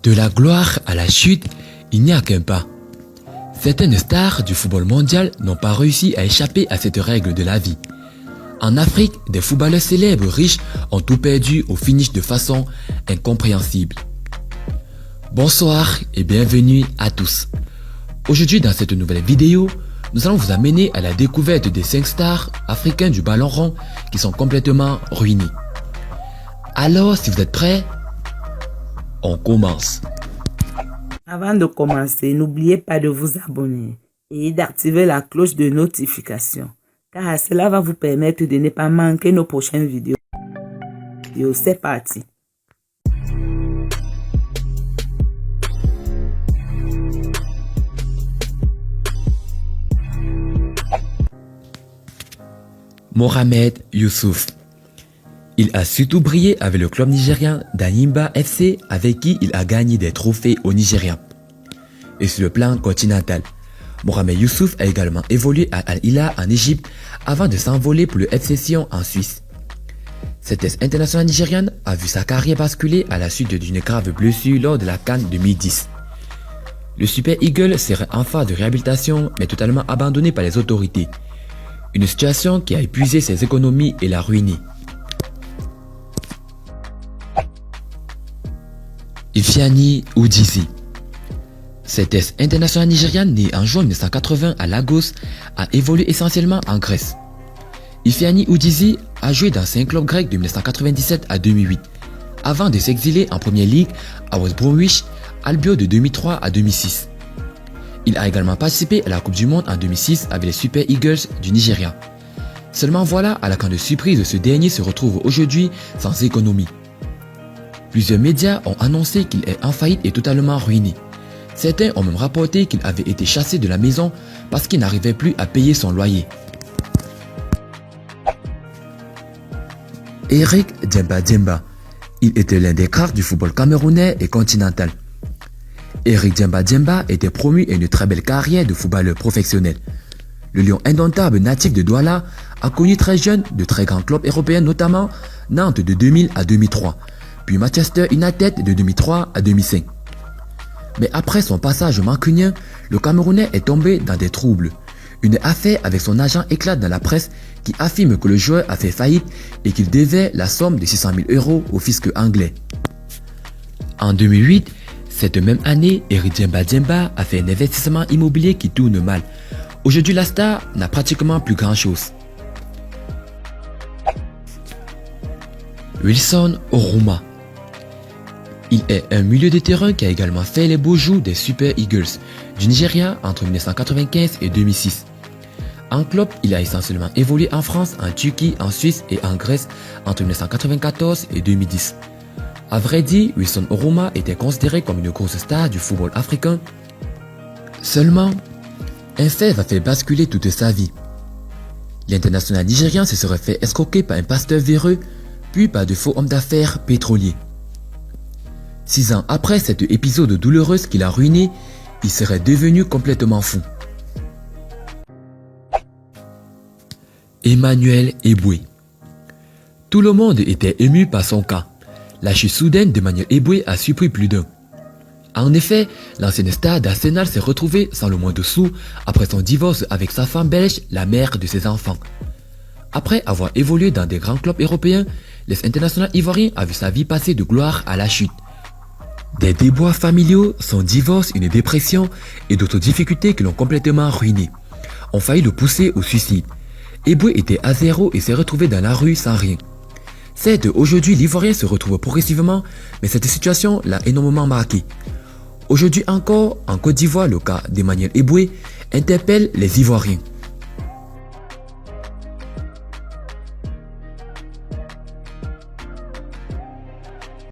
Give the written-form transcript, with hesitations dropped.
De la gloire à la chute, il n'y a qu'un pas. Certaines stars du football mondial n'ont pas réussi à échapper à cette règle de la vie. En Afrique, des footballeurs célèbres riches ont tout perdu au finish de façon incompréhensible. Bonsoir et bienvenue à tous. Aujourd'hui dans cette nouvelle vidéo, nous allons vous amener à la découverte des 5 stars africains du ballon rond qui sont complètement ruinés. Alors si vous êtes prêts, on commence. Avant de commencer, n'oubliez pas de vous abonner et d'activer la cloche de notification, car cela va vous permettre de ne pas manquer nos prochaines vidéos. C'est parti. Mohamed Youssouf. Il a surtout brillé avec le club nigérien d'Anyimba FC avec qui il a gagné des trophées au Nigeria. Et sur le plan continental, Mohamed Youssouf a également évolué à Al Hilal en Égypte avant de s'envoler pour le FC Sion en Suisse. Cette internationale nigériane a vu sa carrière basculer à la suite d'une grave blessure lors de la CAN 2010. Le Super Eagle serait en phase de réhabilitation mais totalement abandonné par les autorités. Une situation qui a épuisé ses économies et l'a ruiné. Ifeanyi Udeze. Cette internationale nigériane née en juin 1980 à Lagos a évolué essentiellement en Grèce. Ifeanyi Udeze a joué dans 5 clubs grecs de 1997 à 2008, avant de s'exiler en Premier League à West Bromwich Albion de 2003 à 2006. Il a également participé à la Coupe du Monde en 2006 avec les Super Eagles du Nigeria. Seulement voilà, à la grande surprise, ce dernier se retrouve aujourd'hui sans économie. Plusieurs médias ont annoncé qu'il est en faillite et totalement ruiné. Certains ont même rapporté qu'il avait été chassé de la maison parce qu'il n'arrivait plus à payer son loyer. Eric Djemba Djemba. Il était l'un des cracks du football camerounais et continental. Eric Djemba Djemba était promu à une très belle carrière de footballeur professionnel. Le lion indomptable natif de Douala a connu très jeune de très grands clubs européens, notamment Nantes de 2000 à 2003, puis Manchester United de 2003 à 2005. Mais après son passage mancunien, le Camerounais est tombé dans des troubles. Une affaire avec son agent éclate dans la presse qui affirme que le joueur a fait faillite et qu'il devait la somme de 600 000 € au fisc anglais. En 2008, cette même année, Eric Djemba Djemba a fait un investissement immobilier qui tourne mal. Aujourd'hui, la star n'a pratiquement plus grand chose. Wilson Oruma. Il est un milieu de terrain qui a également fait les beaux jours des Super Eagles du Nigeria entre 1995 et 2006. En club, il a essentiellement évolué en France, en Turquie, en Suisse et en Grèce entre 1994 et 2010. À vrai dire, Wilson Oruma était considéré comme une grosse star du football africain. Seulement, un fait va faire basculer toute sa vie. L'international nigérien se serait fait escroquer par un pasteur véreux, puis par de faux hommes d'affaires pétroliers. 6 ans après cet épisode douloureux qui l'a ruiné, il serait devenu complètement fou. Emmanuel Eboué. Tout le monde était ému par son cas. La chute soudaine d'Emmanuel Eboué a surpris plus d'un. En effet, l'ancienne star d'Arsenal s'est retrouvée sans le moindre sou après son divorce avec sa femme belge, la mère de ses enfants. Après avoir évolué dans des grands clubs européens, l'ex-international ivoirien a vu sa vie passer de gloire à la chute. Des déboires familiaux, son divorce, une dépression et d'autres difficultés qui l'ont complètement ruiné ont failli le pousser au suicide. Eboué était à zéro et s'est retrouvé dans la rue sans rien. Certes, aujourd'hui, l'Ivoirien se retrouve progressivement, mais cette situation l'a énormément marqué. Aujourd'hui encore, en Côte d'Ivoire, le cas d'Emmanuel Eboué interpelle les Ivoiriens.